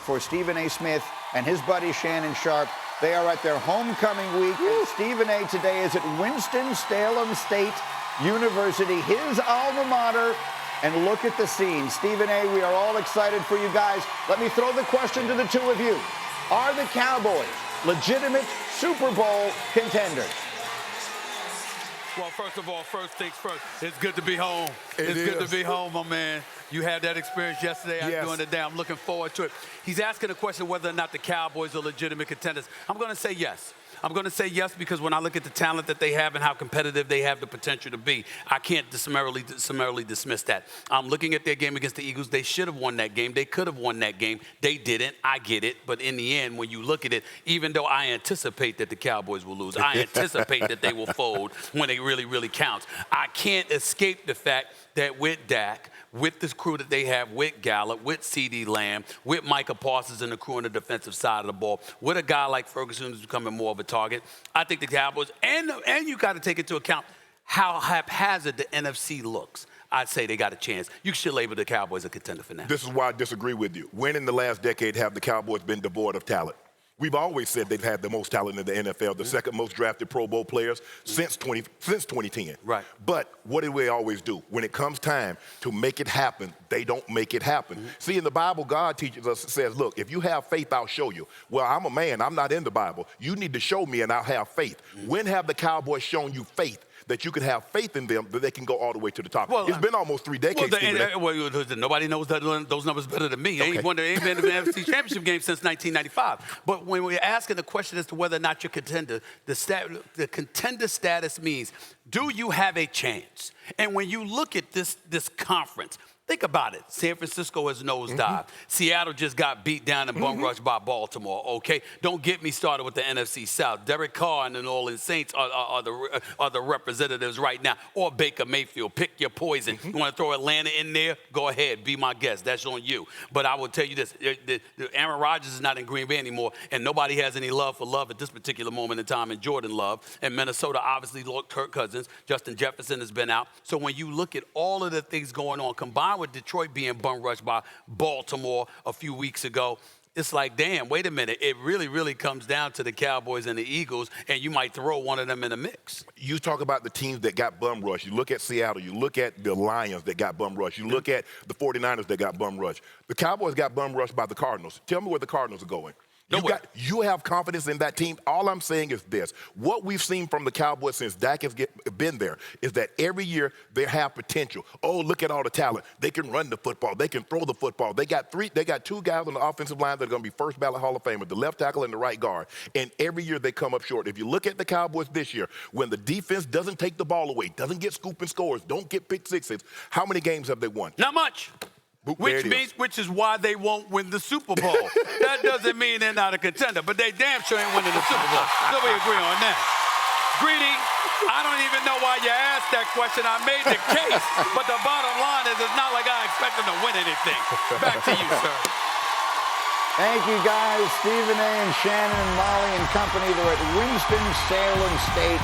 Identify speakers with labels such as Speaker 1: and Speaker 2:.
Speaker 1: for Stephen A. Smith and his buddy Shannon Sharpe. They are at their homecoming week, and Stephen A. today is at Winston-Salem State University, his alma mater. And look at the scene. Stephen A., we are all excited for you guys. Let me throw the question to the two of you. Are the Cowboys legitimate Super Bowl contenders?
Speaker 2: Well, first of all, first things first, it's good to be home. It's good to be home, my man. You had that experience yesterday. I'm doing it now. I'm looking forward to it. He's asking the question whether or not the Cowboys are legitimate contenders. I'm going to say yes. I'm going to say yes because when I look at the talent that they have and how competitive they have the potential to be, I can't summarily dismiss that. I'm looking at their game against the Eagles. They should have won that game. They could have won that game. They didn't. I get it. But in the end, when you look at it, even though I anticipate that the Cowboys will lose, I anticipate that they will fold when it really, really counts. I can't escape the fact that with Dak, with this crew that they have, with Gallup, with CeeDee Lamb, with Micah Parsons and the crew on the defensive side of the ball, with a guy like Ferguson who's becoming more of a target, I think the Cowboys, and you got to take into account how haphazard the NFC looks. I'd say they got a chance. You should label the Cowboys a contender for now.
Speaker 3: This is why I disagree with you. When in the last decade have the Cowboys been devoid of talent? We've always said they've had the most talent in the NFL, the second most drafted Pro Bowl players since 2010.
Speaker 2: Right.
Speaker 3: But what do we always do? When it comes time to make it happen, they don't make it happen. See, in the Bible, God teaches us, says, look, if you have faith, I'll show you. Well, I'm a man. I'm not in the Bible. You need to show me and I'll have faith. When have the Cowboys shown you faith? That you can have faith in them, that they can go all the way to the top. Well, it's been almost 3 decades.
Speaker 2: Nobody knows those numbers better than me. They ain't been in the NFC Championship game since 1995. But when we're asking the question as to whether or not you're contender, the contender status means, do you have a chance? And when you look at this conference, think about it. San Francisco has nosedived. Seattle just got beat down and bum rushed by Baltimore, okay? Don't get me started with the NFC South. Derek Carr and the New Orleans Saints are the representatives right now. Or Baker Mayfield. Pick your poison. You want to throw Atlanta in there? Go ahead. Be my guest. That's on you. But I will tell you this. Aaron Rodgers is not in Green Bay anymore, and nobody has any love for Love at this particular moment in time, and Jordan Love. And Minnesota obviously lost Kirk Cousins. Justin Jefferson has been out. So when you look at all of the things going on, combined with Detroit being bum rushed by Baltimore a few weeks ago, it's like, damn, wait a minute. It really, really comes down to the Cowboys and the Eagles, and you might throw one of them in the mix.
Speaker 3: You talk about the teams that got bum rushed. You look at Seattle. You look at the Lions that got bum rushed. You look at the 49ers that got bum rushed. The Cowboys got bum rushed by the Cardinals. Tell me where the Cardinals are going. You have confidence in that team. All I'm saying is this. What we've seen from the Cowboys since Dak has been there is that every year they have potential. Oh, look at all the talent. They can run the football. They can throw the football. They got two guys on the offensive line that are going to be first ballot Hall of Famers, the left tackle and the right guard. And every year they come up short. If you look at the Cowboys this year, when the defense doesn't take the ball away, doesn't get scooping scores, don't get pick sixes, how many games have they won?
Speaker 2: Not much. Which is why they won't win the Super Bowl. That doesn't mean they're not a contender, but they damn sure ain't winning the Super Bowl. So we agree on that. Greedy, I don't even know why you asked that question. I made the case, but the bottom line is it's not like I expect them to win anything. Back to you, sir.
Speaker 1: Thank you, guys. Stephen A. and Shannon and Molly and company. They're at Winston-Salem State.